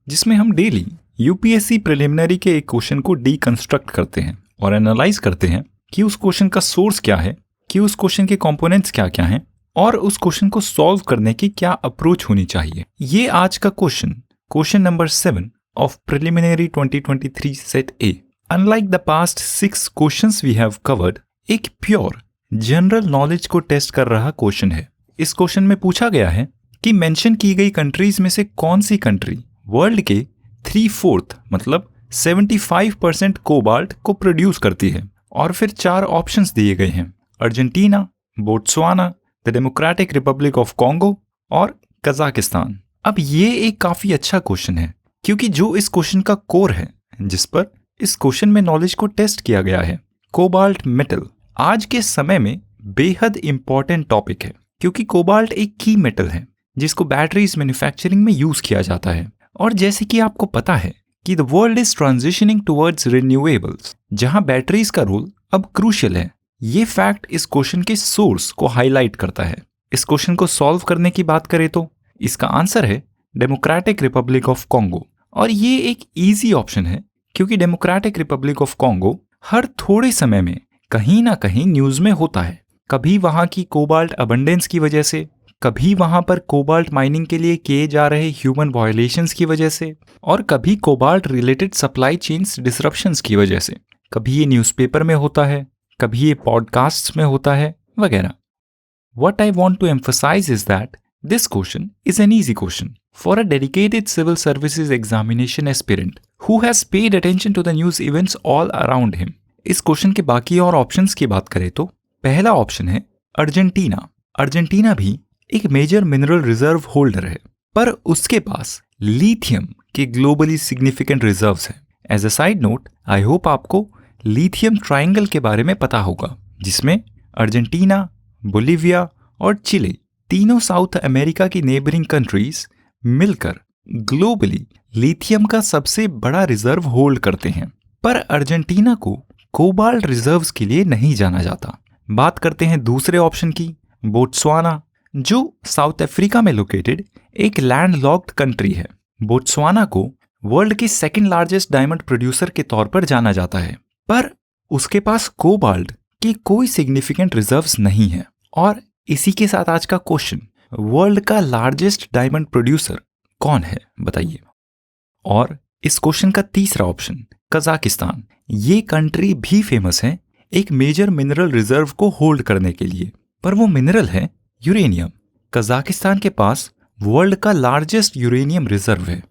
जिसमें हम daily UPSC preliminary के एक क्वेश्चन को डीकंस्ट्रक्ट करते हैं और एनालाइज करते हैं कि उस क्वेश्चन का सोर्स क्या है, कि उस क्वेश्चन के कंपोनेंट्स क्या क्या हैं और उस क्वेश्चन को सॉल्व करने की क्या अप्रोच होनी चाहिए। ये आज का question number 7 of preliminary 2023 set A. Unlike the past 6 questions we have covered, एक प्योर जनरल नॉलेज को टेस्ट कर रहा क्वेश्चन है। इस क्वेश्चन में पूछा गया है कि मेंशन की गई कंट्रीज में से कौन सी कंट्री वर्ल्ड के 3/4 मतलब 75% कोबाल्ट को प्रोड्यूस करती है। और फिर 4 ऑप्शंस दिए गए हैं, Argentina, Botswana, the democratic Republic of Congo और कजाकिस्तान। अब ये एक काफी अच्छा क्वेश्चन है क्योंकि जो इस क्वेश्चन का कोर है, जिस पर इस क्वेश्चन में नॉलेज को टेस्ट किया गया है, कोबाल्ट मेटल आज के समय में बेहद इंपॉर्टेंट टॉपिक है क्योंकि कोबाल्ट एक की मेटल है जिसको बैटरीज मैन्युफैक्चरिंग में यूज किया जाता है। और जैसे कि आपको पता है कि the world is transitioning towards renewables, जहां बैटरीज का रोल अब क्रूशियल है। ये फैक्ट इस क्वेश्चन के सोर्स को हाईलाइट करता है। इस क्वेश्चन को सॉल्व करने की बात करें तो इसका आंसर है डेमोक्रेटिक रिपब्लिक ऑफ कॉन्गो। और ये एक इजी ऑप्शन है क्योंकि डेमोक्रेटिक रिपब्लिक ऑफ कॉन्गो हर थोड़े समय में कहीं ना कहीं न्यूज में होता है। कभी वहां की कोबाल्ट अबंडेंस की वजह से, कभी वहां पर कोबाल्ट माइनिंग के लिए किए जा रहे ह्यूमन वायलेशंस की वजह से, और कभी cobalt related supply chains disruptions की वजह से। कभी ये न्यूज़पेपर में होता है, कभी ये पॉडकास्ट्स में होता है वगैरह। What I want to emphasize is that this question is an easy question for a dedicated civil services examination aspirant who has paid attention to the news events all around him. इस question के बाकी और options की बात करें तो पहला option है अर्जेंटीना। अर्जेंटीना भी एक मेजर मिनरल रिजर्व होल्डर है, पर उसके पास लिथियम के ग्लोबली सिग्निफिकेंट रिजर्व्स हैं। As a side note, I hope आपको लिथियम ट्रायंगल के बारे में पता होगा, जिसमें अर्जेंटीना, बोलिविया और चिले तीनों साउथ अमेरिका की नेबरिंग कंट्रीज मिलकर ग्लोबली लिथियम का सबसे बड़ा रिजर्व होल्ड करते हैं। पर अर्जेंटीना को कोबाल्ट रिजर्व्स के लिए नहीं जाना जाता। बात करते हैं दूसरे ऑप्शन की, बोत्सवाना, जो साउथ अफ्रीका में लोकेटेड एक लैंडलॉक्ड कंट्री है। बोत्सवाना को वर्ल्ड के सेकंड लार्जेस्ट डायमंड प्रोड्यूसर के तौर पर जाना जाता है, पर उसके पास कोबाल्ट की कोई सिग्निफिकेंट रिजर्व्स नहीं है। और इसी के साथ आज का क्वेश्चन, वर्ल्ड का लार्जेस्ट डायमंड प्रोड्यूसर कौन है बताइए। और इस क्वेश्चन का तीसरा ऑप्शन, कजाकिस्तान। ये कंट्री भी फेमस है एक मेजर मिनरल रिजर्व को होल्ड करने के लिए, पर वो मिनरल है यूरेनियम। कजाकिस्तान के पास वर्ल्ड का लार्जेस्ट यूरेनियम रिजर्व है।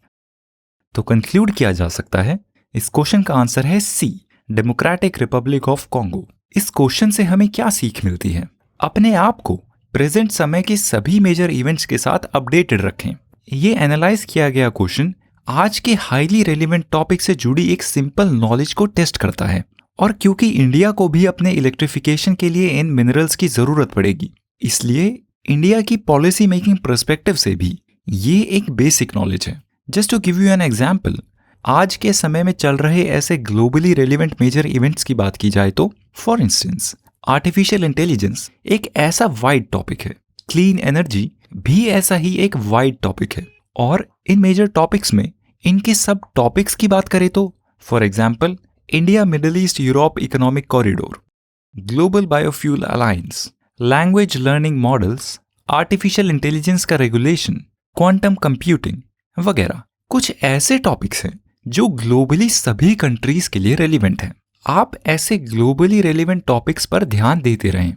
तो कंक्लूड किया जा सकता है इस क्वेश्चन का आंसर है सी, डेमोक्रेटिक रिपब्लिक ऑफ कॉन्गो। इस क्वेश्चन से हमें क्या सीख मिलती है? अपने आप को प्रेजेंट समय के सभी मेजर इवेंट्स के साथ अपडेटेड रखें। ये एनालाइज किया गया क्वेश्चन आज के हाईली रेलिवेंट टॉपिक से जुड़ी एक सिंपल नॉलेज को टेस्ट करता है। और क्योंकि इंडिया को भी अपने इलेक्ट्रिफिकेशन के लिए इन मिनरल्स की जरूरत पड़ेगी, इसलिए इंडिया की पॉलिसी मेकिंग पर्सपेक्टिव से भी ये एक बेसिक नॉलेज है। Just to give you an example, आज के समय में चल रहे ऐसे ग्लोबली रेलिवेंट मेजर इवेंट्स की बात की जाए तो फॉर इंस्टेंस आर्टिफिशियल इंटेलिजेंस एक ऐसा वाइड टॉपिक है, क्लीन एनर्जी भी ऐसा ही एक वाइड टॉपिक है। और इन मेजर टॉपिक्स में इनके सब टॉपिक्स की बात करें तो for example India middle east Europe economic corridor, global biofuel alliance, language learning models, artificial intelligence का रेगुलेशन, क्वांटम कंप्यूटिंग वगैरह कुछ ऐसे टॉपिक्स हैं जो ग्लोबली सभी कंट्रीज के लिए रेलिवेंट हैं। आप ऐसे ग्लोबली रेलिवेंट टॉपिक्स पर ध्यान देते रहें